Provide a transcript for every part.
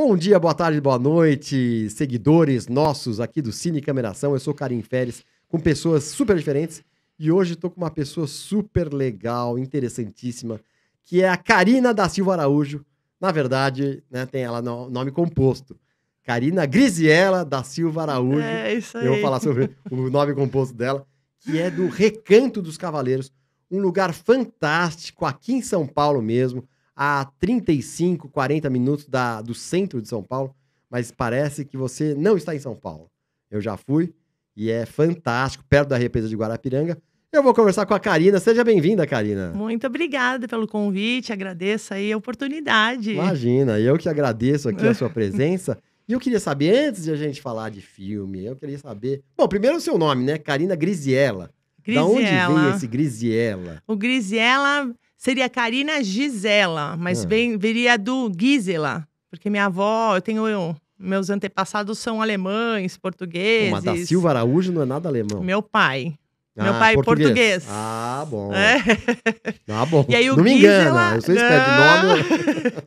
Bom dia, boa tarde, boa noite, seguidores nossos aqui do Cine Cameração. Eu sou Karim Feres, com pessoas super diferentes. E hoje estou com uma pessoa super legal, interessantíssima, que é a Karina da Silva Araújo. Na verdade, né, tem ela no nome composto. Karina Grisiela da Silva Araújo. É, isso aí. Eu vou falar sobre o nome composto dela, que é do Recanto dos Cavaleiros. Um lugar fantástico, aqui em São Paulo mesmo, a 35, 40 minutos do centro de São Paulo, mas parece que você não está em São Paulo. Eu já fui e é fantástico, perto da represa de Guarapiranga. Eu vou conversar com a Karina. Seja bem-vinda, Karina. Muito obrigada pelo convite, agradeço aí a oportunidade. Imagina, eu que agradeço aqui a sua presença. E eu queria saber, antes de a gente falar de filme, eu queria saber... Bom, primeiro o seu nome, né? Karina Grisiela. Da onde veio esse Grisiela? O Grisiela seria Karina Gisela, mas viria do Gisela, porque minha avó, meus antepassados são alemães, portugueses. Mas da Silva Araújo não é nada alemão. Meu pai. Meu pai é português. Ah, bom. É. Ah, bom. E aí, não me engana, eu sou esperto de nome.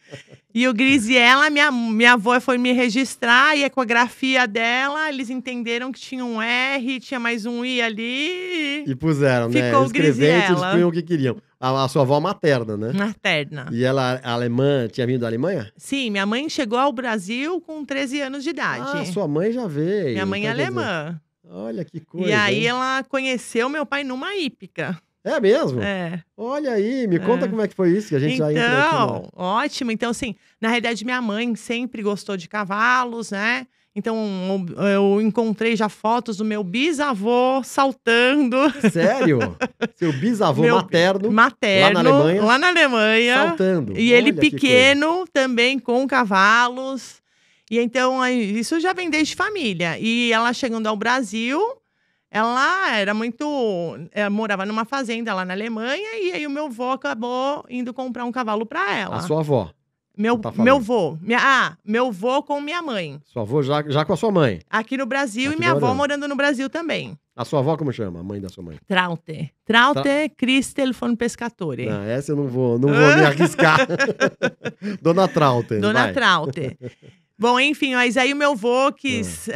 E o Grisiela, minha avó foi me registrar, e a ecografia dela, eles entenderam que tinha um R, tinha mais um I ali. E puseram, né? Ficou Escrevente, eles Grisiela. punham o que queriam. A sua avó materna, né? Materna. E ela, alemã, tinha vindo da Alemanha? Sim, minha mãe chegou ao Brasil com 13 anos de idade. Ah, sua mãe já veio. Minha mãe é então, quer dizer, alemã. olha que coisa. E aí hein? ela conheceu meu pai numa hípica. É mesmo? É. Olha aí, me conta como é que foi isso, que a gente já entrou aqui. Então, ótimo. Então, assim, na realidade, minha mãe sempre gostou de cavalos, né? Então, eu encontrei já fotos do meu bisavô saltando. Sério? Seu bisavô materno, materno lá na Alemanha, saltando. E olha ele que pequeno também com cavalos. E então, isso já vem desde família. E ela chegando ao Brasil, ela era ela morava numa fazenda lá na Alemanha, e aí o meu avô acabou indo comprar um cavalo para ela. A sua avó? Meu avô. Meu avô com minha mãe. Sua avó já com a sua mãe? Aqui no Brasil, Aqui e minha avó morando. morando no Brasil também. A sua avó como chama? A mãe da sua mãe? Traute Christel von Pescatore. Não, essa eu não vou me arriscar. Dona Traute. Dona vai. Traute. Bom, enfim, mas aí o meu avô quis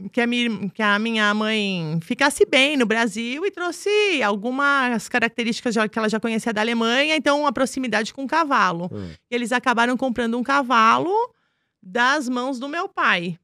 que a minha mãe ficasse bem no Brasil e trouxe algumas características que ela já conhecia da Alemanha, então a proximidade com o cavalo. E eles acabaram comprando um cavalo das mãos do meu pai.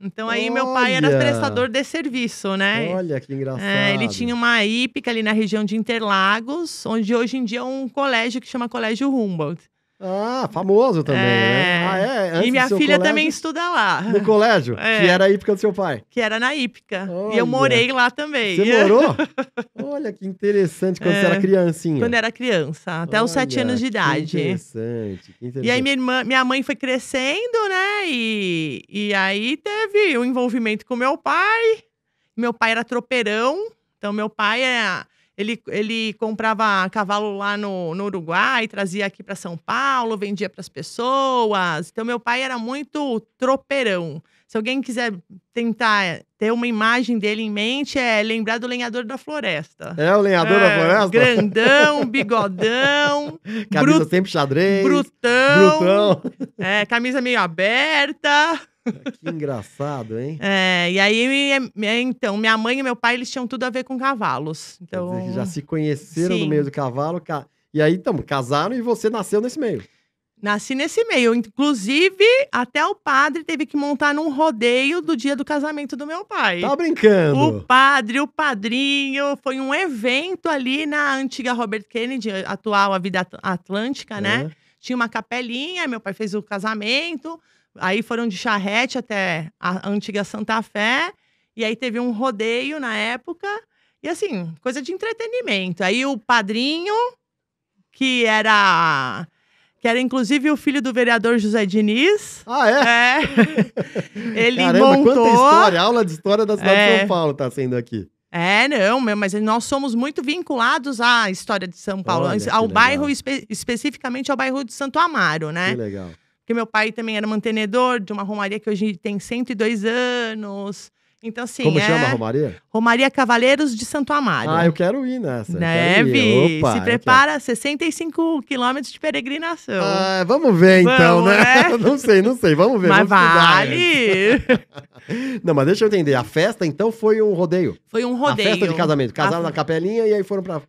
Então aí meu pai era prestador de serviço, né? Olha que engraçado. Ele tinha uma hípica ali na região de Interlagos, onde hoje em dia é um colégio que chama Colégio Humboldt. Ah, famoso também, né? Ah, é? Antes e minha do seu filha colégio, também estuda lá. No colégio? Que era a hípica do seu pai? Que era na hípica. Olha. E eu morei lá também. Você morou? Olha que interessante, quando você era criancinha. Quando era criança, até os 7 anos de idade. Que interessante. E aí minha mãe foi crescendo, né? E aí teve o envolvimento com meu pai. Meu pai era tropeirão. Então meu pai Ele comprava cavalo lá no Uruguai, trazia aqui para São Paulo, vendia para as pessoas. Então, meu pai era muito tropeirão. Se alguém quiser tentar ter uma imagem dele em mente, é lembrar do lenhador da floresta. É o lenhador da floresta? Grandão, bigodão. Camisa sempre xadrez. Brutão. Camisa meio aberta. Que engraçado, hein? E aí, então, minha mãe e meu pai, eles tinham tudo a ver com cavalos. Então, quer dizer, que já se conheceram sim. no meio do cavalo. E aí, então, casaram e você nasceu nesse meio. Nasci nesse meio. Inclusive, até o padre teve que montar num rodeio do dia do casamento do meu pai. Tá brincando? O padre, o padrinho. Foi um evento ali na antiga Robert Kennedy, atual Avenida Atlântica, né? Tinha uma capelinha, meu pai fez o casamento. Aí foram de charrete até a antiga Santa Fé. E aí teve um rodeio na época. E assim, coisa de entretenimento. Aí o padrinho, que era inclusive o filho do vereador José Diniz. Ah, é? Ele Caramba, montou... quanta história! Aula de história da cidade de São Paulo tá sendo aqui. Mas nós somos muito vinculados à história de São Paulo. Olha, ao bairro, especificamente ao bairro de Santo Amaro, né? Que legal. Porque meu pai também era mantenedor de uma romaria que hoje tem 102 anos. Então, assim, Como chama a Romaria? Romaria Cavaleiros de Santo Amaro. Ah, eu quero ir nessa. Deve. Se prepara, 65 quilômetros de peregrinação. Ah, vamos ver então, né? Não sei. Vamos ver. Mas vamos vale. Não, mas deixa eu entender. A festa, então, foi um rodeio? Foi um rodeio. A festa de casamento. Casaram na capelinha e aí foram pra...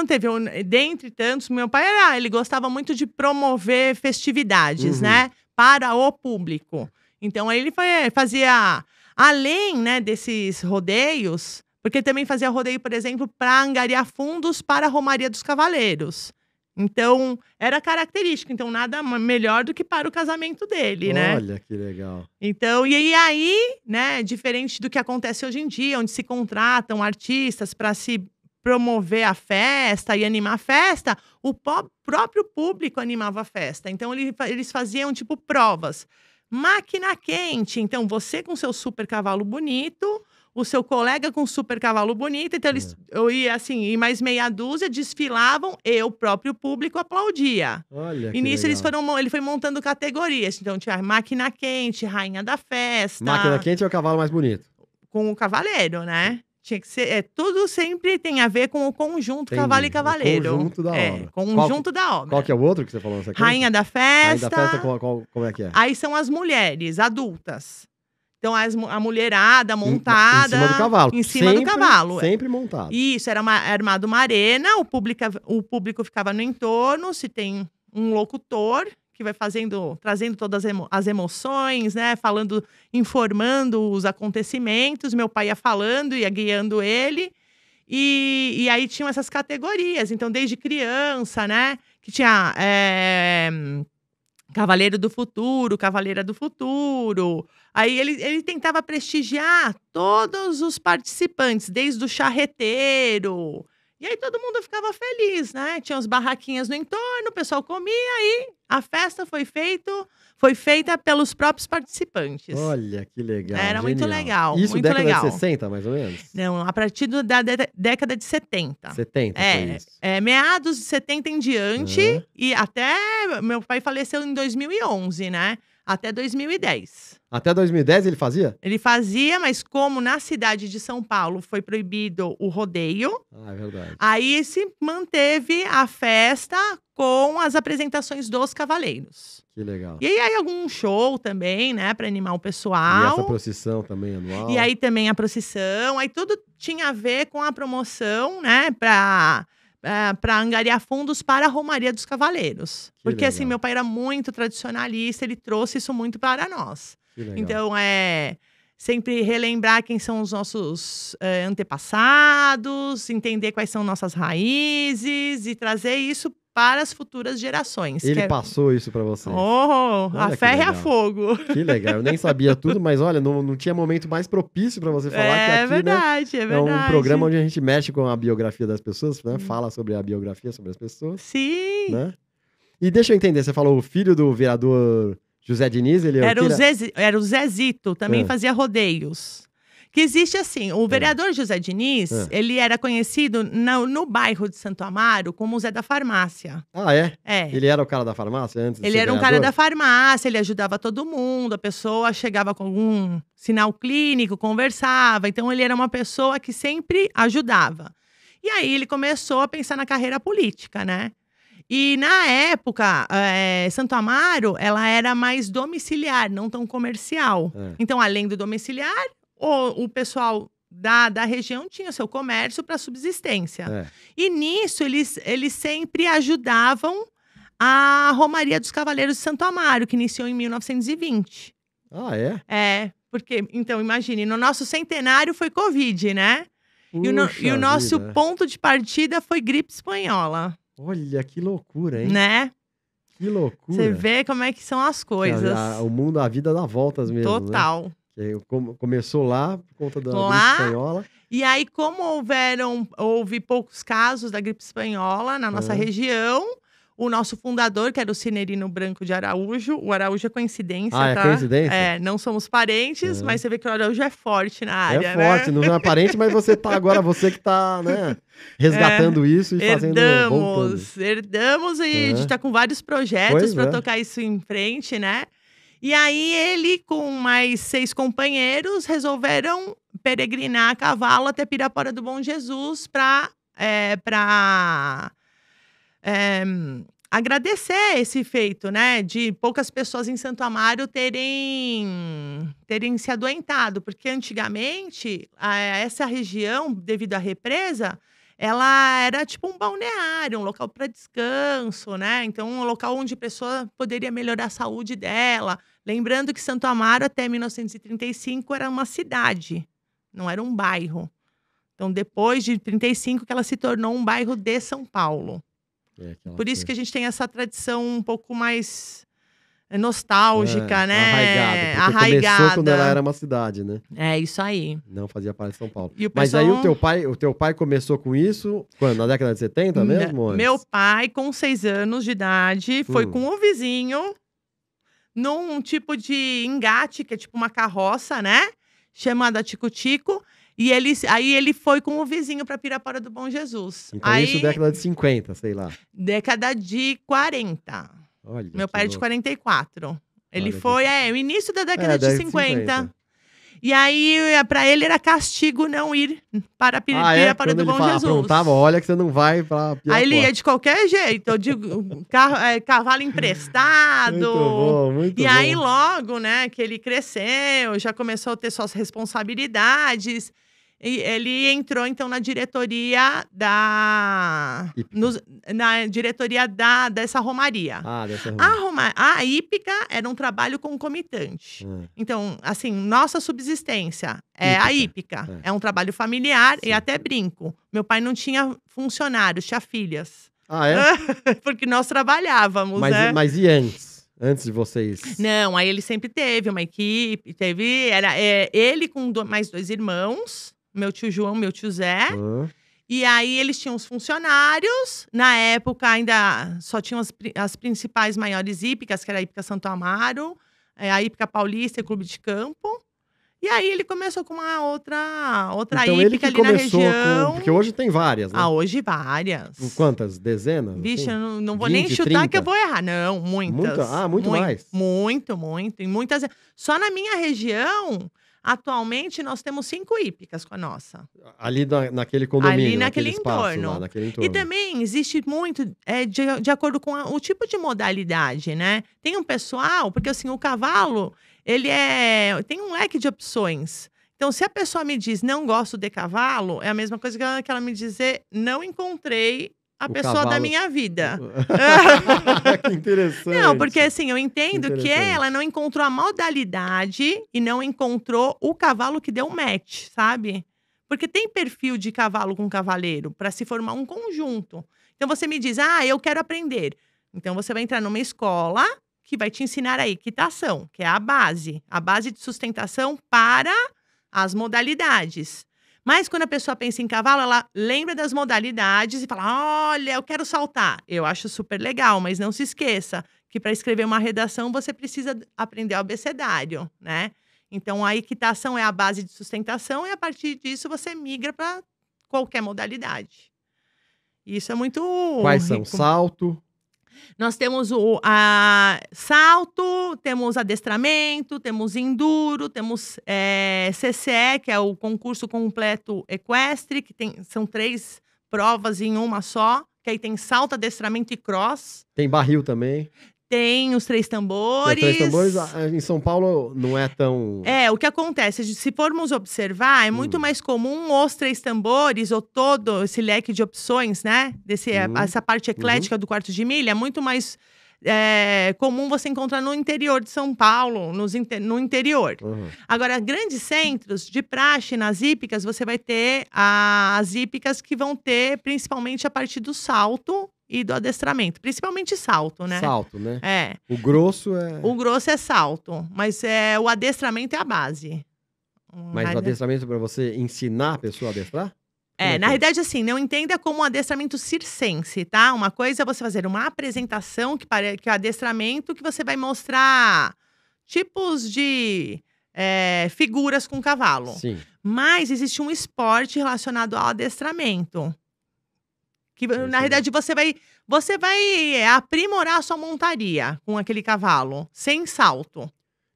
Teve dentre tantos, meu pai ele gostava muito de promover festividades, né? Para o público. Então, ele fazia... Além, né, desses rodeios, porque também fazia rodeio, por exemplo, para angariar fundos para a Romaria dos Cavaleiros. Então, era característico. Então, nada melhor do que para o casamento dele, né? Olha, que legal. Então, e aí, né, diferente do que acontece hoje em dia, onde se contratam artistas para se promover a festa e animar a festa, o próprio público animava a festa. Então, eles faziam, tipo, provas. Máquina quente. Então, você com seu super cavalo bonito, o seu colega com super cavalo bonito. Então, eu ia assim, e mais meia dúzia desfilavam e o próprio público aplaudia. Olha, e nisso ele foi montando categorias. Então, tinha máquina quente, rainha da festa. Máquina quente é o cavalo mais bonito. Com o cavaleiro, né? Tinha que ser. Tudo sempre tem a ver com o conjunto cavalo e cavaleiro. O conjunto da obra. Conjunto da obra. Qual que é o outro que você falou? Rainha da festa. Rainha da festa, como é que é? Aí são as mulheres adultas. Então, a mulherada montada. Em cima do cavalo. Em cima do cavalo. Sempre montado. Isso, era armado uma arena, o público ficava no entorno, se tem um locutor que vai trazendo todas as emoções, né? Informando os acontecimentos. Meu pai ia falando, ia guiando ele. E aí tinham essas categorias. Então, desde criança, né? Que tinha Cavaleiro do Futuro, Cavaleira do Futuro. Aí ele tentava prestigiar todos os participantes, desde o charreteiro. E aí todo mundo ficava feliz, né? Tinha as barraquinhas no entorno, o pessoal comia e a festa foi feita pelos próprios participantes. Olha, que legal. Era genial. muito legal. Isso muito década legal. de 60, mais ou menos? Não, a partir da década de 70. 70, foi isso. Meados de 70 em diante, e até meu pai faleceu em 2011, né? Até 2010. Até 2010 ele fazia? Ele fazia, mas como na cidade de São Paulo foi proibido o rodeio, é verdade. Aí se manteve a festa com as apresentações dos cavaleiros. Que legal. E aí algum show também, né, para animar o pessoal. E essa procissão também anual. E aí também a procissão, aí tudo tinha a ver com a promoção, né, para angariar fundos para a Romaria dos Cavaleiros. Porque legal. assim, meu pai era muito tradicionalista, ele trouxe isso muito para nós. Que legal. Então, sempre relembrar quem são os nossos antepassados, entender quais são nossas raízes e trazer isso para as futuras gerações. Ele passou isso para você. A ferro e a fogo. Que legal. Eu nem sabia tudo, mas olha, não tinha momento mais propício para você falar que aqui, é verdade. É um programa onde a gente mexe com a biografia das pessoas, né? Fala sobre a biografia, sobre as pessoas. Sim. Né? E deixa eu entender, você falou o filho do vereador José Diniz, ele era o Zezito, também fazia rodeios. Que existe assim, o vereador José Diniz, ele era conhecido no bairro de Santo Amaro como o Zé da Farmácia. Ah, é? É. Ele era o cara da farmácia antes de Ele ser era um vereador? cara da farmácia, ele ajudava todo mundo, a pessoa chegava com algum sinal clínico, conversava. Então, ele era uma pessoa que sempre ajudava. E aí, ele começou a pensar na carreira política, né? E na época, Santo Amaro, ela era mais domiciliar, não tão comercial. Então, além do domiciliar, o pessoal da região tinha seu comércio para subsistência. E nisso, eles sempre ajudavam a Romaria dos Cavaleiros de Santo Amaro, que iniciou em 1920. Ah, é? É, porque, então, imagine, no nosso centenário foi Covid, né? E o nosso ponto de partida foi gripe espanhola. Olha, que loucura, hein? Né? Que loucura. Você vê como é que são as coisas. O mundo, a vida dá voltas mesmo, Total. Né? Começou lá, por conta da gripe espanhola. E aí, como houve poucos casos da gripe espanhola na nossa região, o nosso fundador, que era o Cinerino Branco de Araújo, o Araújo é coincidência, tá? É coincidência? Não somos parentes, mas você vê que o Araújo é forte na área, né? É forte, não é parente, mas você que tá, né, resgatando isso e fazendo... Herdamos e a gente tá com vários projetos para tocar isso em frente, né? E aí ele, com mais 6 companheiros, resolveram peregrinar a cavalo até Pirapora do Bom Jesus para agradecer esse feito, né? De poucas pessoas em Santo Amaro terem se adoentado. Porque antigamente, essa região, devido à represa, ela era tipo um balneário, um local para descanso, né? Então, um local onde a pessoa poderia melhorar a saúde dela. Lembrando que Santo Amaro, até 1935, era uma cidade, não era um bairro. Então, depois de 35, que ela se tornou um bairro de São Paulo. Por isso que a gente tem essa tradição um pouco mais nostálgica, né? Arraigada. Começou quando ela era uma cidade, né? É isso aí. Não fazia parte de São Paulo. Mas aí o teu pai começou com isso quando? Na década de 70 mesmo? Meu pai, com 6 anos de idade, foi com o vizinho num tipo de engate, que é tipo uma carroça, né? Chamada Tico-Tico. E aí ele foi com o vizinho para Pirapora do Bom Jesus. Então aí, isso década de 50, sei lá. Década de 40. Olha, meu pai é de 44. Ele foi, o início da década de 50. E aí, para ele era castigo não ir para Pirapora do Bom Jesus. Aprontava, olha que você não vai para Pirapora. Aí ele ia de qualquer jeito, eu digo, cavalo emprestado. Muito bom, muito bom. Aí logo, né, que ele cresceu, já começou a ter suas responsabilidades. E ele entrou, então, na diretoria dessa romaria. Dessa romaria. A hípica era um trabalho concomitante. Então, assim, nossa subsistência é a hípica. É um trabalho familiar. Sim. E até brinco. Meu pai não tinha funcionários, tinha filhas. Porque nós trabalhávamos, né? Mas e antes? Antes de vocês? Não, aí ele sempre teve uma equipe. Era ele com mais 2 irmãos. Meu tio João, meu tio Zé. E aí, eles tinham os funcionários. Na época, ainda só tinham as principais maiores hípicas, que era a Hípica Santo Amaro, a Hípica Paulista e o Clube de Campo. E aí, ele começou com uma outra então, hípica ali na região. Porque hoje tem várias, né? Hoje várias. Quantas? Dezenas? Vixe, assim? eu não vou 20, nem chutar 30? que eu vou errar. Não, muitas. Muito mais? Muito. E muitas. Só na minha região... Atualmente, nós temos 5 hípicas com a nossa. Ali naquele condomínio, ali naquele entorno. Lá, naquele entorno. E também existe muito de acordo com o tipo de modalidade, né? Tem um pessoal, porque assim, o cavalo, ele tem um leque de opções. Então, se a pessoa me diz, não gosto de cavalo, é a mesma coisa que ela me dizer, não encontrei a pessoa cavalo da minha vida. Que interessante. Não, porque assim, eu entendo que ela não encontrou a modalidade e não encontrou o cavalo que deu match, sabe? Porque tem perfil de cavalo com cavaleiro para se formar um conjunto. Então você me diz, eu quero aprender. Então você vai entrar numa escola que vai te ensinar a equitação, que é a base de sustentação para as modalidades. Mas quando a pessoa pensa em cavalo, ela lembra das modalidades e fala, olha, eu quero saltar. Eu acho super legal, mas não se esqueça que para escrever uma redação você precisa aprender o abecedário, né? Então, a equitação é a base de sustentação e a partir disso você migra para qualquer modalidade. Isso é muito Quais são? Salto? Nós temos salto, temos adestramento, temos enduro, temos CCE, que é o concurso completo equestre, que são 3 provas em uma só, que aí tem salto, adestramento e cross. Tem barril também? Tem os 3 tambores. Tem 3 tambores, em São Paulo não é tão... O que acontece, se formos observar, é muito mais comum os 3 tambores, ou todo esse leque de opções, né? Essa parte eclética do quarto de milha, é muito mais comum você encontrar no interior de São Paulo, no interior. Agora, grandes centros de praxe, nas hípicas, você vai ter as hípicas que vão ter principalmente a partir do salto e do adestramento. Principalmente salto, né? Salto, né? O grosso é... O grosso é salto, mas o adestramento é a base. Mas o adestramento é para você ensinar a pessoa a adestrar? Na realidade, assim, não entenda como um adestramento circense, tá? Uma coisa é você fazer uma apresentação, que é adestramento, que você vai mostrar tipos de figuras com cavalo. Sim. Mas existe um esporte relacionado ao adestramento. Que, na realidade, você vai aprimorar a sua montaria com aquele cavalo, sem salto.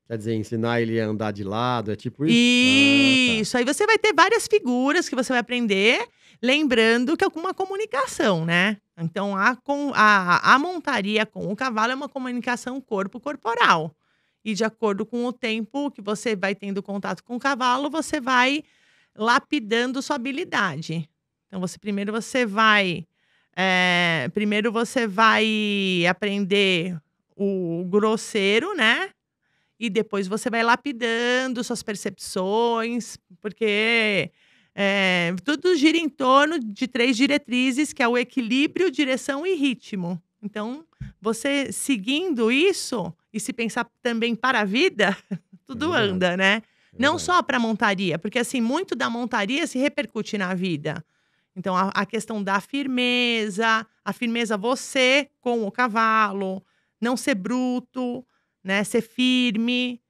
Quer dizer, ensinar ele a andar de lado, é tipo isso? Isso, aí você vai ter várias figuras que você vai aprender, lembrando que é uma comunicação, né? Então, a montaria com o cavalo é uma comunicação corpo-corporal. E de acordo com o tempo que você vai tendo contato com o cavalo, você vai lapidando sua habilidade. Então, primeiro você vai aprender o grosseiro, né? E depois você vai lapidando suas percepções, porque tudo gira em torno de 3 diretrizes, que é o equilíbrio, direção e ritmo. Então, você seguindo isso, e se pensar também para a vida, tudo anda, né? Não só para a montaria, porque assim, muito da montaria se repercute na vida. Então, a questão da firmeza, você com o cavalo, não ser bruto, né? Ser firme,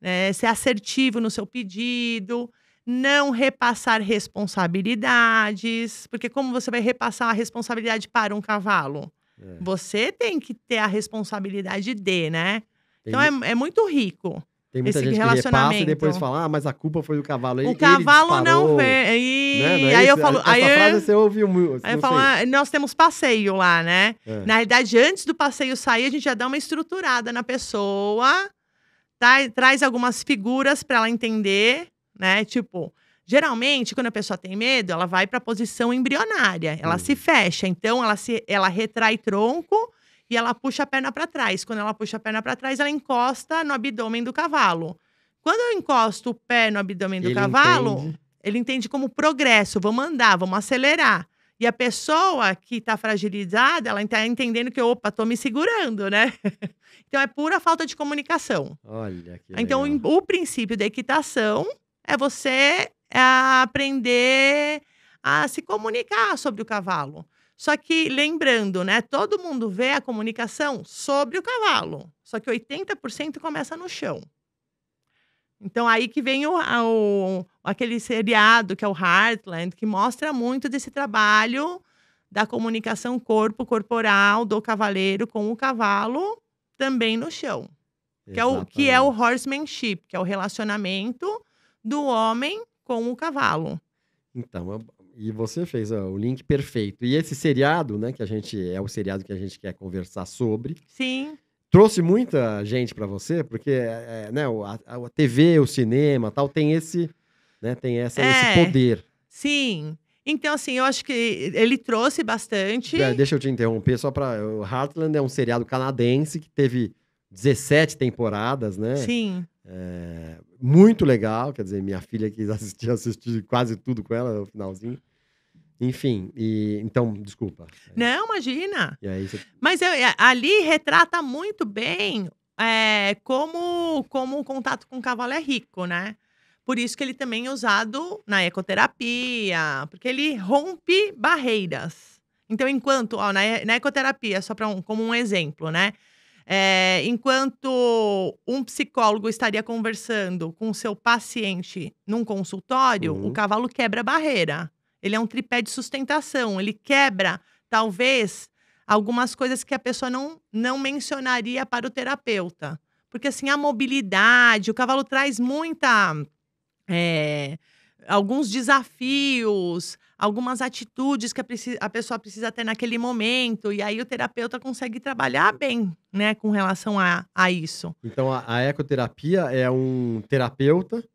né? Ser assertivo no seu pedido, não repassar responsabilidades, porque como você vai repassar a responsabilidade para um cavalo? Você tem que ter a responsabilidade de, né? Então é muito rico. Tem muita gente que repassa e depois fala, mas a culpa foi do cavalo. O cavalo não vê. Né? Aí eu falo. Essa frase você ouviu muito. Aí eu falo, nós temos passeio lá, né? Na realidade, antes do passeio sair, a gente já dá uma estruturada na pessoa, traz algumas figuras para ela entender, né? Tipo, geralmente, quando a pessoa tem medo, ela vai para a posição embrionária, ela se fecha. Então, ela retrai tronco e ela puxa a perna para trás. Quando ela puxa a perna para trás, ela encosta no abdômen do cavalo. Quando eu encosto o pé no abdômen do cavalo, ele entende como progresso. Vamos andar, vamos acelerar. E a pessoa que está fragilizada, ela está entendendo que, opa, tô me segurando, né? Então, é pura falta de comunicação. Olha que Então, legal. o princípio da equitação é você aprender a se comunicar sobre o cavalo. Só que, lembrando, né? Todo mundo vê a comunicação sobre o cavalo. Só que 80% começa no chão. Então, aí que vem aquele seriado, que é o Heartland, que mostra muito desse trabalho da comunicação corporal do cavaleiro com o cavalo, também no chão. Que é o horsemanship, que é o relacionamento do homem com o cavalo. Então, e você fez o link perfeito. E esse seriado, né, é o seriado que a gente quer conversar sobre. Sim. Trouxe muita gente para você, porque né, a TV, o cinema, tal, tem esse poder. Sim. Então, assim, eu acho que ele trouxe bastante. Deixa eu te interromper, o Heartland é um seriado canadense que teve 17 temporadas, né? Sim. Muito legal, quer dizer, minha filha quis assistir quase tudo com ela no finalzinho. Enfim, então, desculpa. Não, imagina. E aí Mas ali retrata muito bem como o contato com o cavalo é rico, né? Por isso que ele também é usado na ecoterapia, porque ele rompe barreiras. Então, enquanto, na ecoterapia, como um exemplo, né? Enquanto um psicólogo estaria conversando com o seu paciente num consultório, o cavalo quebra a barreira. Ele é um tripé de sustentação. Ele quebra, talvez, algumas coisas que a pessoa não mencionaria para o terapeuta. Porque, assim, a mobilidade, o cavalo traz alguns desafios, algumas atitudes que a pessoa precisa ter naquele momento. E aí o terapeuta consegue trabalhar bem, né, com relação a isso. Então, a ecoterapia é um terapeuta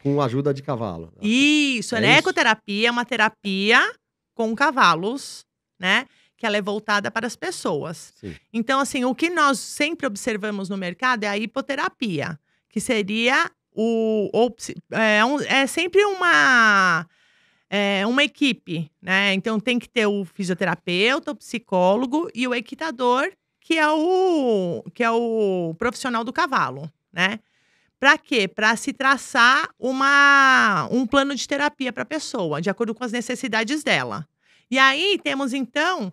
com ajuda de cavalo. Isso, né? Isso? Ecoterapia é uma terapia com cavalos, né? Que ela é voltada para as pessoas. Sim. Então, assim, o que nós sempre observamos no mercado é a hipoterapia, que seria sempre uma equipe, né? Então, tem que ter o fisioterapeuta, o psicólogo e o equitador, que é o profissional do cavalo, né? Para quê? Para se traçar um plano de terapia para a pessoa, de acordo com as necessidades dela. E aí temos, então,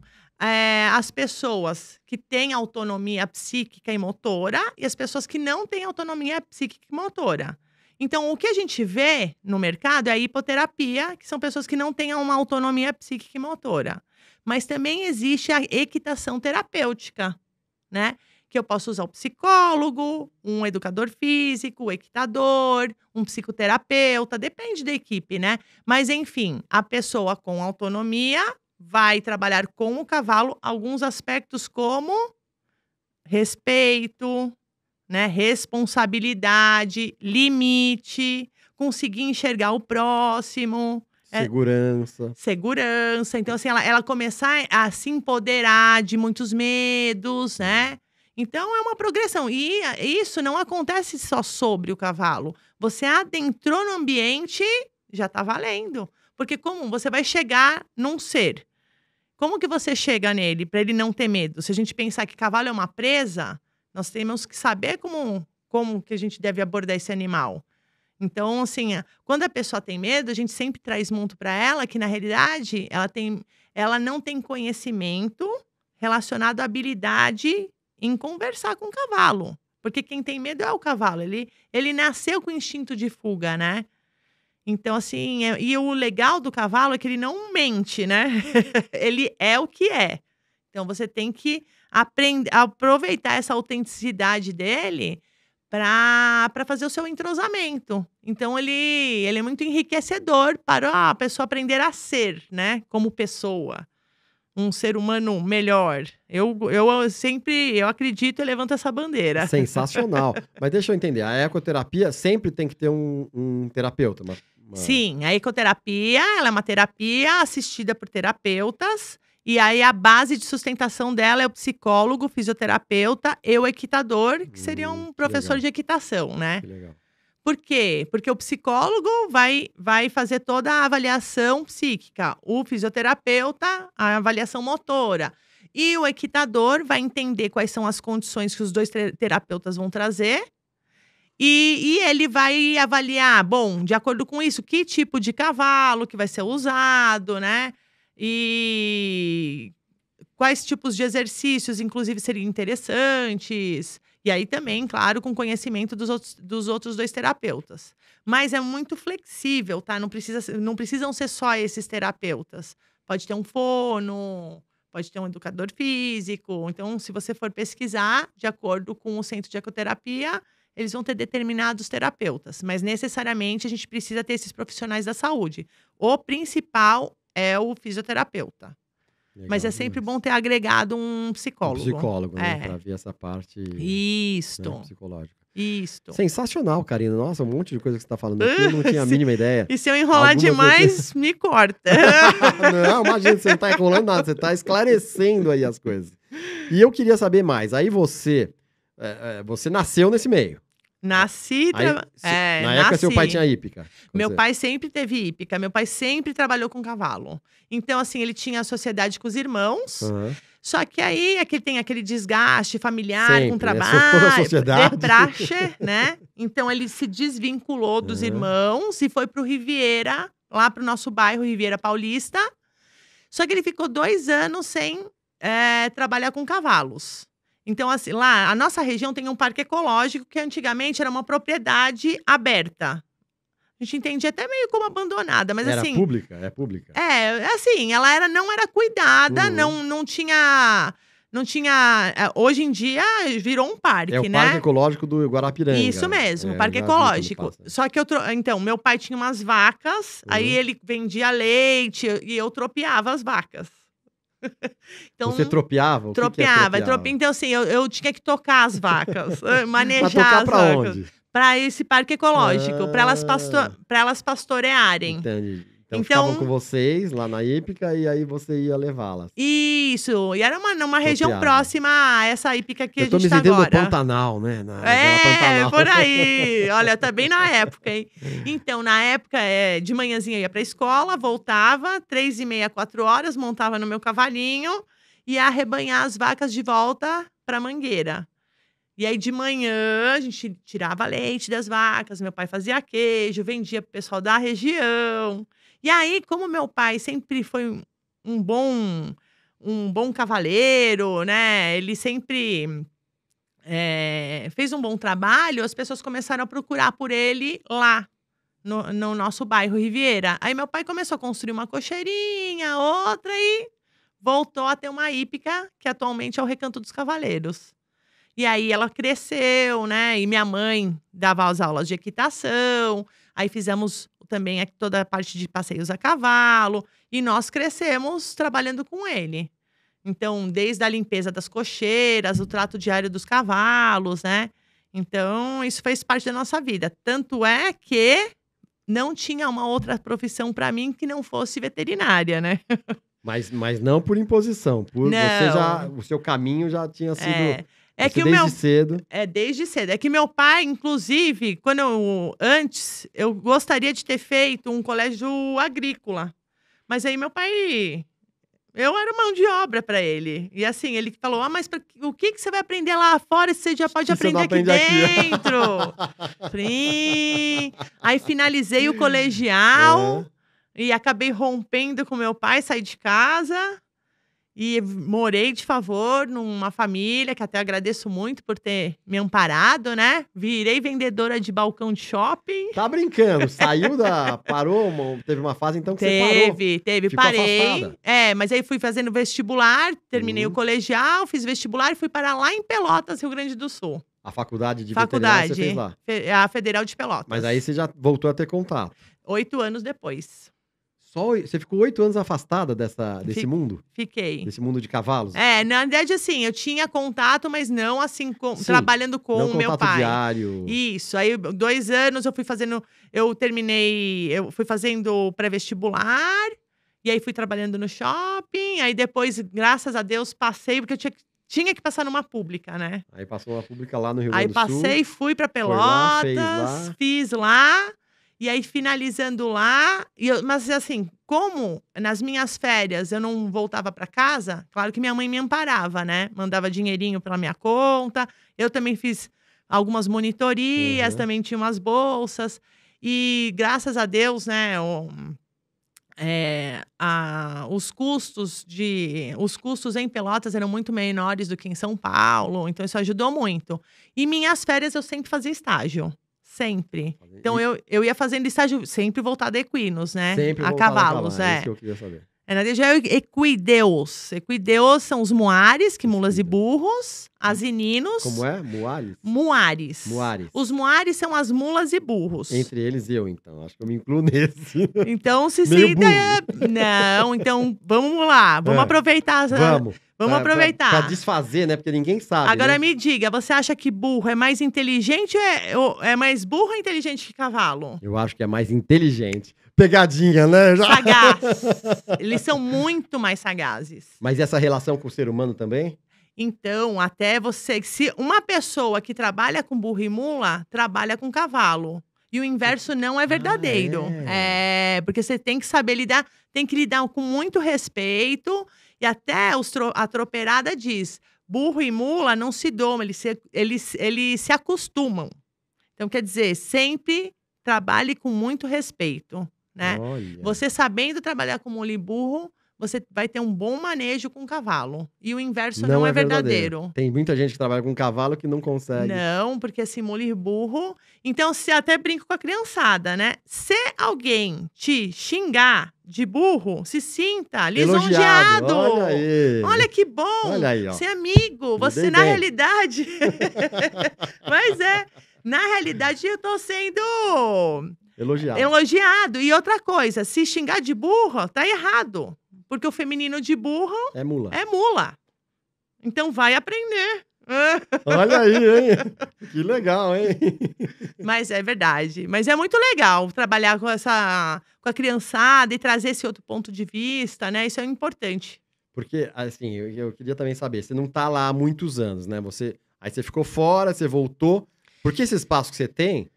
as pessoas que têm autonomia psíquica e motora e as pessoas que não têm autonomia psíquica e motora. Então, o que a gente vê no mercado é a hipoterapia, que são pessoas que não têm uma autonomia psíquica e motora. Mas também existe a equitação terapêutica, né? que eu posso usar o psicólogo, um educador físico, o equitador, um psicoterapeuta, depende da equipe, né? Mas, enfim, a pessoa com autonomia vai trabalhar com o cavalo alguns aspectos como respeito, né? Responsabilidade, limite, conseguir enxergar o próximo. Segurança. Então, assim, ela começar a se empoderar de muitos medos, né? Então, é uma progressão. E isso não acontece só sobre o cavalo. Você adentrou no ambiente, já tá valendo. Porque como você vai chegar num ser? Como que você chega nele para ele não ter medo? Se a gente pensar que cavalo é uma presa, nós temos que saber como que a gente deve abordar esse animal. Então, assim, quando a pessoa tem medo, a gente sempre traz muito para ela que, na realidade, ela não tem conhecimento relacionado à habilidade em conversar com o cavalo. Porque quem tem medo é o cavalo. Ele nasceu com o instinto de fuga, né? Então, assim, e o legal do cavalo é que ele não mente, né? Ele é o que é. Então, você tem que aproveitar essa autenticidade dele para fazer o seu entrosamento. Então, ele é muito enriquecedor para a pessoa aprender a ser, né? Como pessoa. Um ser humano melhor. Eu acredito e levanto essa bandeira. Sensacional. Mas deixa eu entender, a ecoterapia sempre tem que ter um terapeuta? Sim, a ecoterapia, ela é uma terapia assistida por terapeutas. E aí, a base de sustentação dela é o psicólogo, o fisioterapeuta e o equitador, que seria um professor de equitação, né? Que legal. Por quê? Porque o psicólogo vai fazer toda a avaliação psíquica, o fisioterapeuta, a avaliação motora. E o equitador vai entender quais são as condições que os dois terapeutas vão trazer. E ele vai avaliar, bom, de acordo com isso, que tipo de cavalo que vai ser usado, né? E quais tipos de exercícios, inclusive, seriam interessantes. E aí também, claro, com conhecimento dos outros dois terapeutas. Mas é muito flexível, tá? Não precisam ser só esses terapeutas. Pode ter um fono, pode ter um educador físico. Então, se você for pesquisar, de acordo com o centro de ecoterapia, eles vão ter determinados terapeutas. Mas, necessariamente, a gente precisa ter esses profissionais da saúde. O principal é o fisioterapeuta. Legal, mas é sempre bom ter agregado um psicólogo. Um psicólogo, né? Pra ver essa parte psicológica. Isto. Sensacional, Karina. Nossa, um monte de coisa que você tá falando aqui, eu não tinha a mínima ideia. E se eu enrolar demais, me corta. Não, imagina, você não tá enrolando nada, você tá esclarecendo aí as coisas. E eu queria saber mais. Aí você nasceu nesse meio. Nasci. Na época, seu pai tinha hípica? Meu pai sempre teve hípica. Meu pai sempre trabalhou com cavalo. Então, assim, ele tinha a sociedade com os irmãos. Só que aí tem aquele desgaste familiar sempre, com trabalho. Toda a sociedade. De praxe, né? Então, ele se desvinculou dos irmãos e foi pro Riviera, lá pro nosso bairro, Riviera Paulista. Só que ele ficou 2 anos sem trabalhar com cavalos. Então, assim, lá, a nossa região tem um parque ecológico que antigamente era uma propriedade aberta. A gente entendia até meio como abandonada, mas assim... Era pública? É pública? Assim, ela não era cuidada, não tinha... Hoje em dia virou um parque, né? É o Parque Ecológico do Guarapiranga. Isso mesmo, Parque Ecológico. Só que então, meu pai tinha umas vacas, aí ele vendia leite e eu tropeava as vacas. Então, você tropeava? Tropeava. Então, assim, eu tinha que tocar as vacas, manejar tocar as pra vacas. Onde? Para esse parque ecológico, para elas pastorearem. Entendi. Então ficavam com vocês lá na hípica e aí você ia levá-las. Isso. E era numa região próxima a essa hípica que a gente tá agora. Eu tô me sentindo no Pantanal, né? Pantanal. Por aí. Olha, tá bem na época, hein? Então, na época, de manhãzinha eu ia pra escola, voltava, 3h30, 4h, montava no meu cavalinho, ia arrebanhar as vacas de volta pra Mangueira. E aí, de manhã, a gente tirava leite das vacas, meu pai fazia queijo, vendia pro pessoal da região. E aí, como meu pai sempre foi um bom cavaleiro, né? Ele sempre fez um bom trabalho, as pessoas começaram a procurar por ele lá, no nosso bairro Riviera. Aí, meu pai começou a construir uma cocheirinha, outra, e voltou a ter uma hípica, que atualmente é o Recanto dos Cavaleiros. E aí ela cresceu, né? E minha mãe dava as aulas de equitação. Aí fizemos também toda a parte de passeios a cavalo. E nós crescemos trabalhando com ele. Então, desde a limpeza das cocheiras, o trato diário dos cavalos, né? Então, isso fez parte da nossa vida. Tanto é que não tinha uma outra profissão para mim que não fosse veterinária, né? Mas não por imposição, o seu caminho já tinha sido que desde cedo. Desde cedo. É que meu pai, inclusive, antes, eu gostaria de ter feito um colégio agrícola. Mas aí meu pai, eu era mão de obra para ele. E assim, ele falou, mas o que você vai aprender lá fora se você já pode aprender aqui dentro? Aí finalizei o colegial. E acabei rompendo com meu pai, saí de casa e morei de favor numa família que até agradeço muito por ter me amparado, né? Virei vendedora de balcão de shopping. Tá brincando? Parou? Teve uma fase então que você parou? Teve, Ficou parei. afastada. Mas aí fui fazendo vestibular, terminei o colegial, fiz vestibular e fui parar lá em Pelotas, Rio Grande do Sul. A faculdade de veterinária você fez lá? A Federal de Pelotas. Mas aí você já voltou a ter contato? 8 anos depois. Você ficou 8 anos afastada desse mundo? Fiquei. Desse mundo de cavalos? Na verdade, assim, eu tinha contato, mas não assim, trabalhando com o meu pai. Diário. Isso. Aí, 2 anos, eu fui fazendo pré-vestibular, e aí fui trabalhando no shopping, aí depois, graças a Deus, passei, porque eu tinha que passar numa pública, né? Aí passou uma pública lá no Rio Grande do Sul. Aí passei, fui pra Pelotas, fiz lá. E aí, finalizando lá, mas assim, como nas minhas férias eu não voltava para casa, claro que minha mãe me amparava, né? Mandava dinheirinho pela minha conta. Eu também fiz algumas monitorias, também tinha umas bolsas. E graças a Deus, né? Os custos em Pelotas eram muito menores do que em São Paulo. Então, isso ajudou muito. E minhas férias eu sempre fazia estágio. Sempre. Então, eu ia fazendo estágio sempre voltado a equinos, né? Sempre a cavalos, É isso que eu queria saber. Na verdade, é equideus. Equideus são os muares, que mulas e burros. Asininos. Como é? Muares? Muares. Os muares são as mulas e burros. Entre eles eu, então. Acho que eu me incluo nesse. Então, se cita... Não, então, vamos lá. Vamos aproveitar. Vamos aproveitar. Pra desfazer, né? Porque ninguém sabe. Agora me diga, você acha que burro é mais inteligente ou é mais burro ou inteligente que cavalo? Eu acho que é mais inteligente. Pegadinha, né? Sagaz. Eles são muito mais sagazes. Mas essa relação com o ser humano também? Então, até você... Se uma pessoa que trabalha com burro e mula, trabalha com cavalo. E o inverso não é verdadeiro. Porque você tem que saber lidar, tem que lidar com muito respeito. E até a tropeirada diz, burro e mula não se domam, eles se acostumam. Então, quer dizer, sempre trabalhe com muito respeito, né? Olha. Você sabendo trabalhar com mula e burro, você vai ter um bom manejo com cavalo. E o inverso não é verdadeiro. Tem muita gente que trabalha com cavalo que não consegue. Não, porque assim, mula e burro... Então, se até brinco com a criançada, né? Se alguém te xingar de burro, se sinta lisonjeado. Olha aí. Olha que bom. Olha aí, ó. Ser amigo. Você, na realidade... Mas na realidade, eu tô sendo... Elogiado. E outra coisa, se xingar de burro, tá errado. Porque o feminino de burro... É mula. É mula. Então, vai aprender. Olha aí, hein? Que legal, hein? Mas é verdade. Mas é muito legal trabalhar com a criançada e trazer esse outro ponto de vista, né? Isso é importante. Porque, assim, eu queria também saber, você não tá lá há muitos anos, né? Aí você ficou fora, você voltou. Porque esse espaço que você tem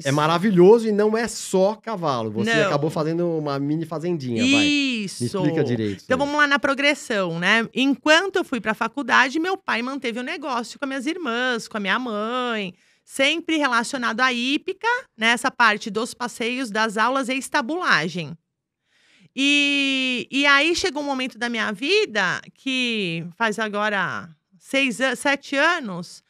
é maravilhoso e não é só cavalo. Você acabou fazendo uma mini fazendinha, Isso. Me explica direito. Então vamos lá na progressão, né? Enquanto eu fui pra faculdade, meu pai manteve o negócio com as minhas irmãs, com a minha mãe. Sempre relacionado à hípica, né? Essa parte dos passeios, das aulas e estabulagem. E aí chegou um momento da minha vida, que faz agora 7 anos...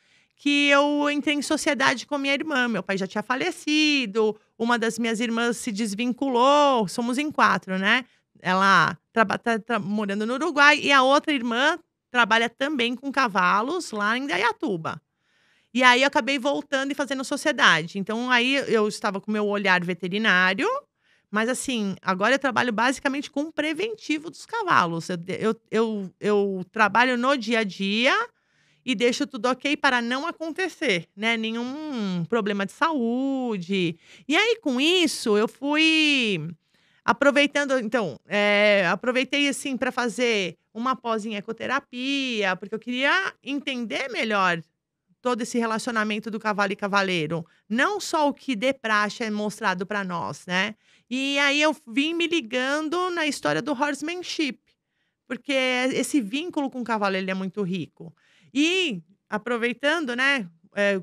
que eu entrei em sociedade com minha irmã. Meu pai já tinha falecido, uma das minhas irmãs se desvinculou, somos em 4, né? Ela tá morando no Uruguai, e a outra irmã trabalha também com cavalos lá em Indaiatuba. E aí eu acabei voltando e fazendo sociedade. Então aí eu estava com o meu olhar veterinário, mas assim, agora eu trabalho basicamente com o preventivo dos cavalos. Eu trabalho no dia a dia e deixo tudo ok para não acontecer, né? Nenhum problema de saúde. E aí, com isso, eu fui aproveitando. Então, aproveitei assim para fazer uma pós em ecoterapia, porque eu queria entender melhor todo esse relacionamento do cavalo e cavaleiro. Não só o que de praxe é mostrado para nós, né? E aí eu vim me ligando na história do horsemanship, porque esse vínculo com o cavalo ele é muito rico. E aproveitando, né,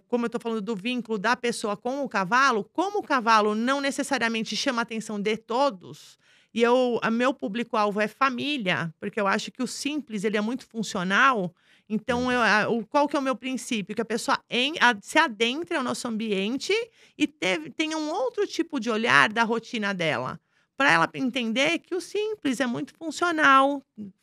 como eu estou falando do vínculo da pessoa com o cavalo, como o cavalo não necessariamente chama a atenção de todos, e meu público-alvo é família, porque eu acho que o simples ele é muito funcional. Então, qual que é o meu princípio? Que a pessoa se adentre ao nosso ambiente e tenha um outro tipo de olhar da rotina dela. Para ela entender que o simples é muito funcional,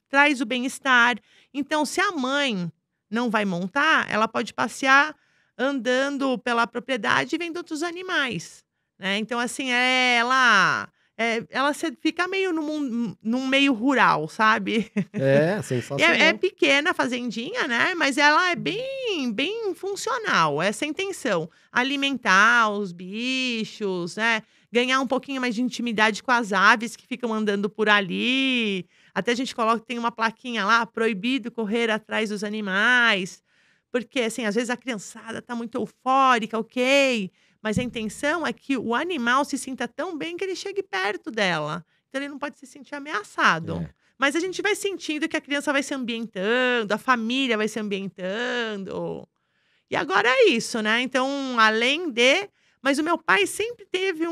traz o bem-estar. Então, se a mãe não vai montar, ela pode passear andando pela propriedade e vendo outros animais, né? Então, assim, ela fica meio num meio rural, sabe? É, E sensacional. é pequena a fazendinha, né? Mas ela é bem, bem funcional. Essa é a intenção. Alimentar os bichos, né? Ganhar um pouquinho mais de intimidade com as aves que ficam andando por ali. Até a gente tem uma plaquinha lá, proibido correr atrás dos animais. Porque, assim, às vezes a criançada tá muito eufórica, ok. Mas a intenção é que o animal se sinta tão bem que ele chegue perto dela. Então ele não pode se sentir ameaçado. É. Mas a gente vai sentindo que a criança vai se ambientando, a família vai se ambientando. E agora é isso, né? Então, além de. Mas o meu pai sempre teve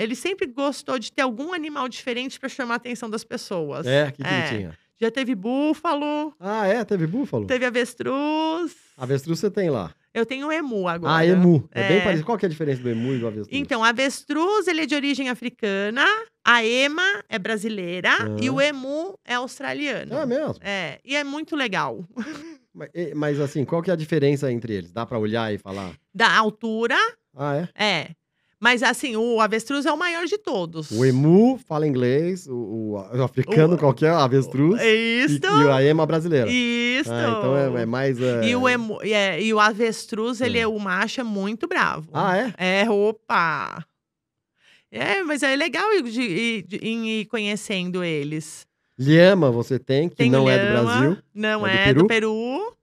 ele sempre gostou de ter algum animal diferente para chamar a atenção das pessoas. É, que ele tinha? Já teve búfalo, Ah, teve búfalo? teve avestruz. Avestruz você tem lá. Eu tenho emu agora. Ah, emu. É bem parecido. Qual que é a diferença do emu e do avestruz? Então, avestruz, ele é de origem africana, a ema é brasileira e o emu é australiano. É mesmo? É, e é muito legal. Mas assim, qual que é a diferença entre eles? Dá pra olhar e falar? Da altura, Ah, é? é. Mas assim, o avestruz é o maior de todos. O emu fala inglês, o africano qualquer, avestruz. Isso. E a ema brasileira. Isso. Ah, então é mais... E o avestruz, o macho é muito bravo. Ah, é? Opa! Mas é legal ir conhecendo eles. Lhama você tem, que não é do Brasil. Não é do Peru.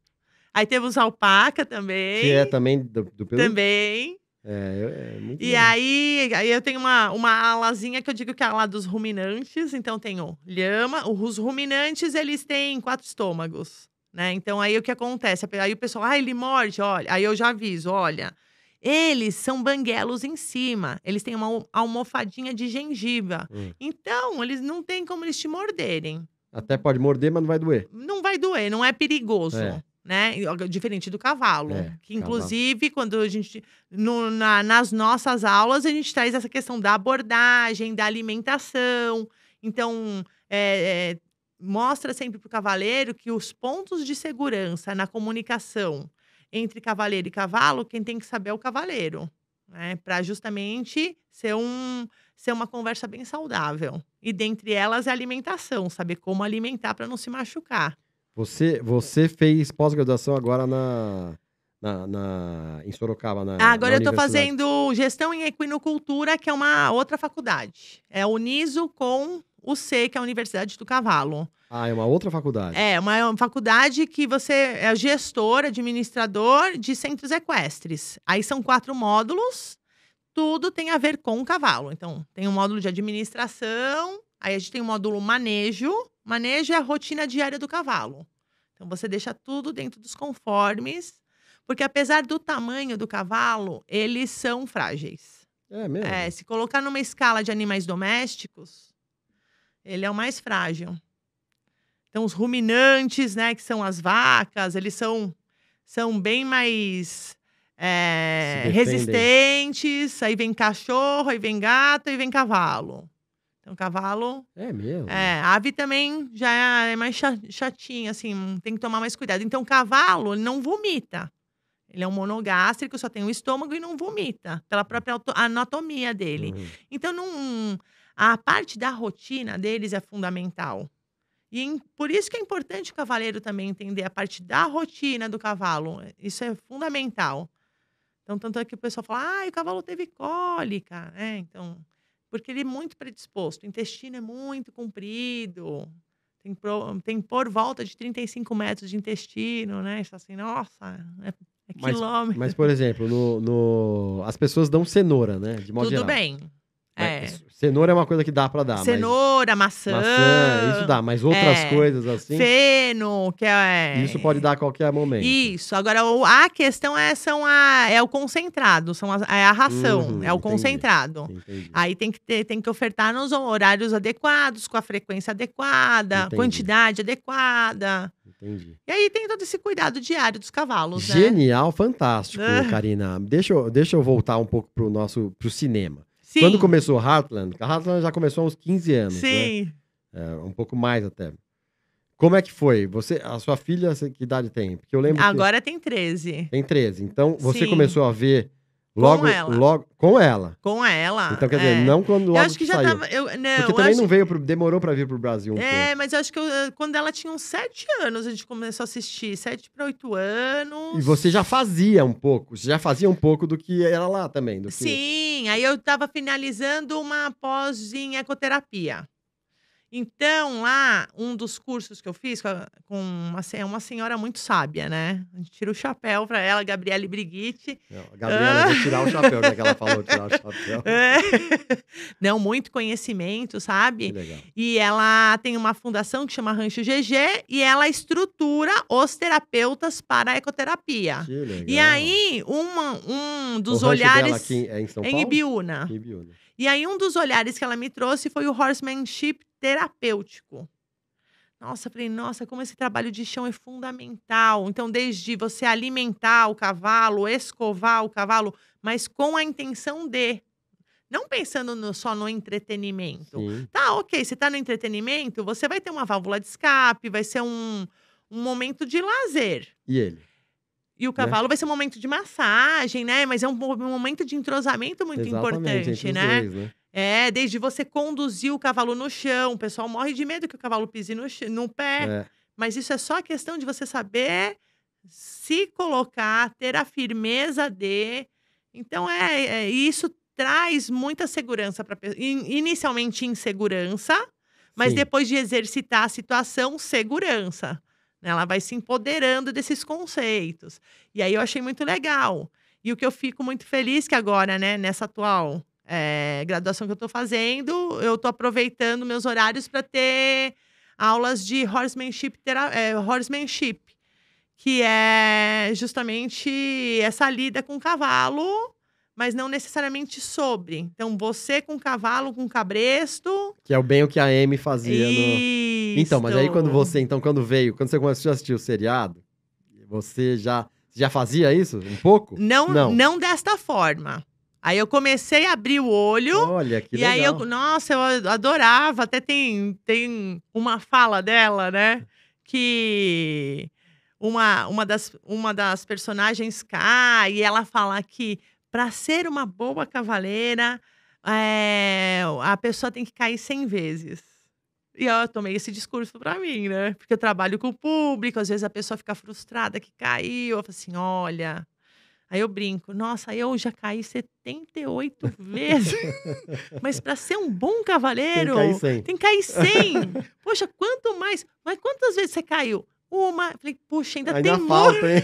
Aí temos alpaca também. Que é também do Peru? Também. É muito E legal. aí eu tenho uma alazinha que eu digo que é a ala dos ruminantes. Então, tenho lhama. Os ruminantes, eles têm 4 estômagos, né? Então, aí o que acontece? Aí o pessoal, ele morde, olha. Aí eu já aviso, olha. Eles são banguelos em cima. Eles têm uma almofadinha de gengiva. Então, eles não tem como eles te morderem. Até pode morder, mas não vai doer. Não vai doer, não é perigoso. Né? Diferente do cavalo. Que, inclusive, quando a gente. Nas nossas aulas, a gente traz essa questão da abordagem, da alimentação. Então, mostra sempre para o cavaleiro que os pontos de segurança na comunicação entre cavaleiro e cavalo, quem tem que saber é o cavaleiro. Né? Para justamente ser uma conversa bem saudável. E dentre elas é a alimentação, saber como alimentar para não se machucar. Você fez pós-graduação agora em Sorocaba, agora eu estou fazendo gestão em equinocultura, que é uma outra faculdade. É Uniso com o C, que é a Universidade do Cavalo. Ah, é uma outra faculdade. É uma faculdade que você é gestor, administrador de centros equestres. Aí são 4 módulos, tudo tem a ver com o cavalo. Então, tem um módulo de administração, aí a gente tem um módulo manejo. Manejo é a rotina diária do cavalo. Então, você deixa tudo dentro dos conformes, porque apesar do tamanho do cavalo, eles são frágeis. É mesmo? Se colocar numa escala de animais domésticos, ele é o mais frágil. Então, os ruminantes, né, que são as vacas, eles são bem mais resistentes. Aí vem cachorro, aí vem gato, aí vem cavalo. Então, cavalo... É mesmo? a ave também já é mais chatinha, assim, tem que tomar mais cuidado. Então, cavalo, ele não vomita. Ele é um monogástrico, só tem um estômago e não vomita, pela própria anatomia dele. Uhum. Então, a parte da rotina deles é fundamental. E por isso que é importante o cavaleiro também entender a parte da rotina do cavalo. Isso é fundamental. Então, tanto é que o pessoal fala, o cavalo teve cólica. Então, porque ele é muito predisposto. O intestino é muito comprido. Tem por volta de 35 metros de intestino, né? Isso assim, nossa, é quilômetro. Mas, por exemplo, as pessoas dão cenoura, né? De modo Tudo geral. bem. Cenoura é uma coisa que dá pra dar. Cenoura, maçã. Isso dá, mas outras coisas assim. Feno, que Isso pode dar a qualquer momento. Isso. Agora, a questão é o concentrado, é a ração, é o concentrado. Entendi. Aí tem que ofertar nos horários adequados, com a frequência adequada, quantidade adequada. Entendi. E aí tem todo esse cuidado diário dos cavalos, né? Genial, fantástico, Karina. Deixa eu voltar um pouco pro cinema. Sim. Quando começou Heartland, a Heartland já começou há uns 15 anos, Sim. né? Um pouco mais até. Como é que foi? A sua filha, que idade tem? Porque eu lembro Agora tem 13. Tem 13. Então, você Sim. começou a ver logo com ela. Com ela. Então, quer dizer, não quando logo eu acho que já saiu. Tava, porque também demorou pra vir pro Brasil um pouco. Mas eu acho que quando ela tinha uns 7 anos, a gente começou a assistir. 7 para 8 anos. E você já fazia um pouco. Você já fazia um pouco do que era lá também. Sim, aí eu tava finalizando uma pós em ecoterapia. Então, lá, um dos cursos que eu fiz com uma senhora muito sábia, né? A gente tira o chapéu pra ela, Gabriele Brigitte. A Gabriela, eu vou tirar o chapéu, já que ela falou tirar o chapéu. Não, muito conhecimento, sabe? Que legal. E ela tem uma fundação que chama Rancho GG e ela estrutura os terapeutas para a ecoterapia. Que legal. E aí, um dos o olhares... dela aqui é em São Paulo? Em Ibiúna. E aí, um dos olhares que ela me trouxe foi o horsemanship terapêutico. Nossa, eu falei, como esse trabalho de chão é fundamental. Então, desde você alimentar o cavalo, escovar o cavalo, mas com a intenção de... Não pensando só no entretenimento. Sim. Tá, ok, você tá no entretenimento, você vai ter uma válvula de escape, vai ser um momento de lazer. E ele? E o cavalo vai ser um momento de massagem, né? Mas é um momento de entrosamento muito importante, entre os né? dois, né? Desde você conduzir o cavalo no chão. O pessoal morre de medo que o cavalo pise no pé. Mas isso é só a questão de você saber se colocar, ter a firmeza de... Então, isso traz muita segurança para inicialmente insegurança, mas Sim. depois de exercitar a situação, segurança. Ela vai se empoderando desses conceitos. E aí eu achei muito legal. E o que eu fico muito feliz que agora, né, nessa atual graduação que eu estou fazendo, eu estou aproveitando meus horários para ter aulas de horsemanship, que é justamente essa lida com o cavalo, mas não necessariamente sobre. Então, você com cavalo, com cabresto... Que é bem o que a Amy fazia Isso. Então, mas aí quando você começou a assistir o seriado, você já fazia isso um pouco? Não desta forma. Aí eu comecei a abrir o olho. Olha, que legal. E aí eu adorava. Até tem uma fala dela, né? Que uma das personagens cai e ela fala que para ser uma boa cavaleira, a pessoa tem que cair 100 vezes. E eu tomei esse discurso pra mim, né? Porque eu trabalho com o público, às vezes a pessoa fica frustrada que caiu. Eu falo assim, olha... Aí eu brinco, nossa, eu já caí 78 vezes. Mas para ser um bom cavaleiro, tem que cair 100. Poxa, quanto mais? Mas quantas vezes você caiu? Uma. Falei, puxa, ainda tem falta, hein?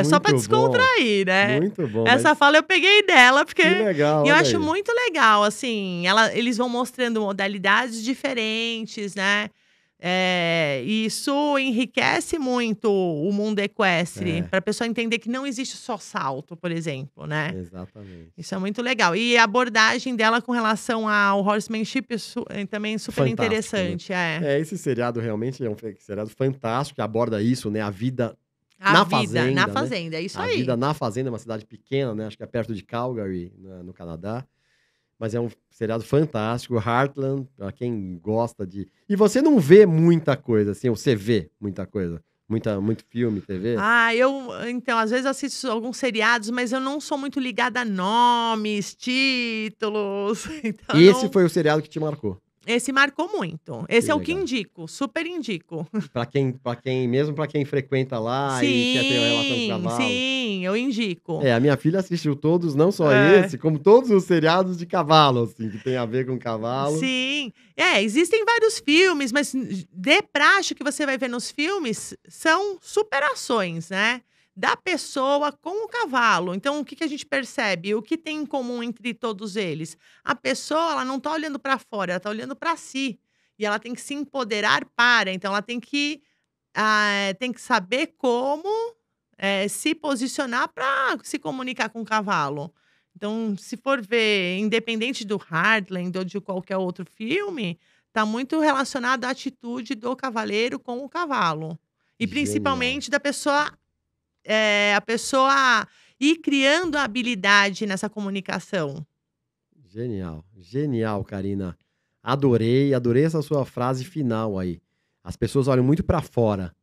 Só para descontrair, né? Muito bom. Essa fala eu peguei dela, porque que legal, eu acho muito legal, assim. Eles vão mostrando modalidades diferentes, né? Isso enriquece muito o mundo equestre, para a pessoa entender que não existe só salto, por exemplo, né? Exatamente. Isso é muito legal. E a abordagem dela com relação ao horsemanship também é super interessante. Né? Esse seriado realmente é um seriado fantástico, que aborda isso, né? A vida na fazenda. É isso aí. A vida na fazenda, uma cidade pequena, né? Acho que é perto de Calgary, no Canadá. mas é um seriado fantástico. Heartland, pra quem gosta de... E você não vê muita coisa, assim, ou você vê muita coisa? Muito filme, TV? Então, às vezes eu assisto alguns seriados, mas eu não sou muito ligada a nomes, títulos. Então Esse foi o seriado que te marcou? Esse marcou muito. Esse Que é o que legal. indico, super indico. Mesmo pra quem frequenta lá e quer ter uma relação com o cavalo. Sim, eu indico. A minha filha assistiu todos, não só esse, como todos os seriados de cavalo, assim, que tem a ver com cavalo. Sim. Existem vários filmes, mas de praxe que você vai ver nos filmes são superações, né? Da pessoa com o cavalo. Então, o que a gente percebe? O que tem em comum entre todos eles? A pessoa, ela não tá olhando para fora, ela tá olhando para si. E ela tem que se empoderar para. Então, ela tem que saber como se posicionar para se comunicar com o cavalo. Então, se for ver, independente do Heartland ou de qualquer outro filme, tá muito relacionado à atitude do cavaleiro com o cavalo. E Genial. principalmente da pessoa... a pessoa ir criando a habilidade nessa comunicação. Genial, genial, Karina. Adorei essa sua frase final aí. As pessoas olham muito pra fora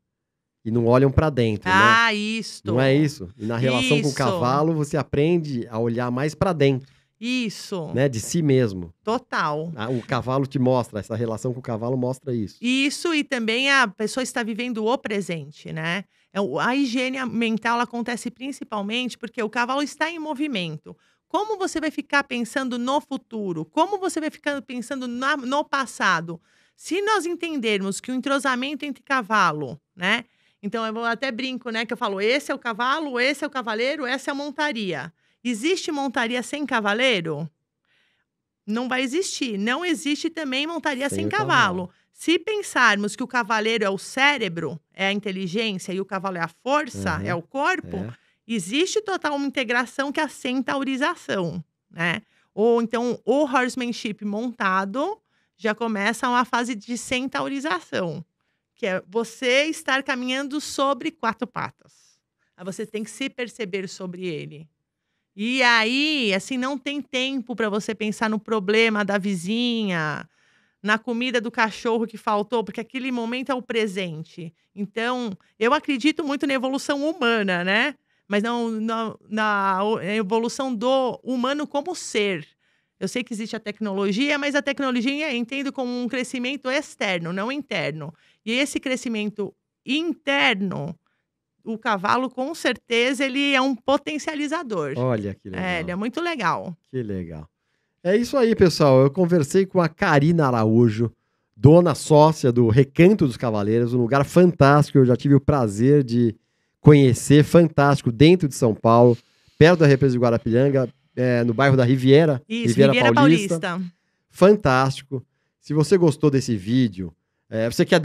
e não olham pra dentro, né? Isso. Não é isso? E na relação com o Isso. cavalo, você aprende a olhar mais pra dentro, Isso. né? De si mesmo. Total. O cavalo te mostra, essa relação com o cavalo mostra isso. Isso, e também a pessoa está vivendo o presente, né? A higiene mental ela acontece principalmente porque o cavalo está em movimento. Como você vai ficar pensando no futuro? Como você vai ficar pensando no passado? Se nós entendermos que o entrosamento entre cavalo, né? Então, eu até brinco, né? Que eu falo, esse é o cavalo, esse é o cavaleiro, essa é a montaria. Existe montaria sem cavaleiro? Não vai existir. Não existe também montaria sem cavalo. Se pensarmos que o cavaleiro é o cérebro, é a inteligência, e o cavalo é a força, é o corpo, existe total uma integração que é a centaurização, né? Ou então, o horsemanship montado já começa uma fase de centaurização, que é você estar caminhando sobre 4 patas. Aí você tem que se perceber sobre ele. E aí, assim, não tem tempo para você pensar no problema da vizinha, na comida do cachorro que faltou, porque aquele momento é o presente. Então, eu acredito muito na evolução humana, né? Mas não na evolução do humano como ser. Eu sei que existe a tecnologia, mas a tecnologia eu entendo como um crescimento externo, não interno. E esse crescimento interno, o cavalo, com certeza, ele é um potencializador. Olha que legal. Ele é muito legal. Que legal. É isso aí, pessoal. Eu conversei com a Karina Araújo, dona sócia do Recanto dos Cavaleiros, um lugar fantástico. Eu já tive o prazer de conhecer, fantástico, dentro de São Paulo, perto da Represa de Guarapiranga, no bairro da Riviera. Isso, Riviera Paulista. Fantástico. Se você gostou desse vídeo, você quer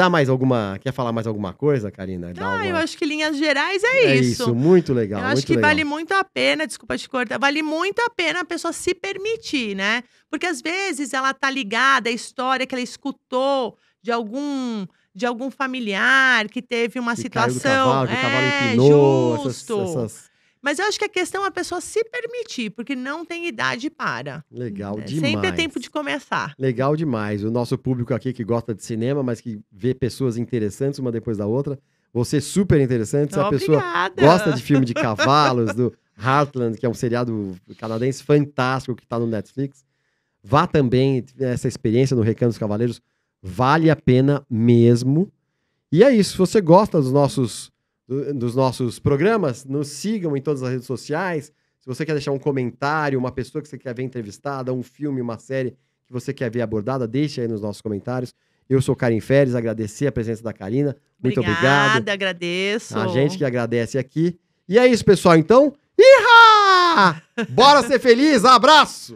falar mais alguma coisa, Karina? Eu acho que linhas gerais é isso. Isso, muito legal. Eu acho que vale muito a pena, desculpa te cortar, vale muito a pena a pessoa se permitir, né? Porque às vezes ela tá ligada à história que ela escutou de algum familiar que teve uma situação. Que o cavalo empinou, justo. Mas eu acho que a questão é a pessoa se permitir, porque não tem idade para. Legal demais. Sempre é tempo de começar. Legal demais. O nosso público aqui que gosta de cinema, mas que vê pessoas interessantes uma depois da outra. Você super interessante. Se a pessoa gosta de filme de cavalos, do Heartland, que é um seriado canadense fantástico que está no Netflix, vá também essa experiência no Recanto dos Cavaleiros. Vale a pena mesmo. E é isso. Se você gosta dos nossos programas, nos sigam em todas as redes sociais. Se você quer deixar um comentário, uma pessoa que você quer ver entrevistada, um filme, uma série que você quer ver abordada, deixe aí nos nossos comentários. Eu sou Karin Ferres, agradecer a presença da Karina. Muito obrigado. Obrigada, agradeço. A gente que agradece aqui. E é isso, pessoal. Então, ihá! Bora ser feliz! Abraço!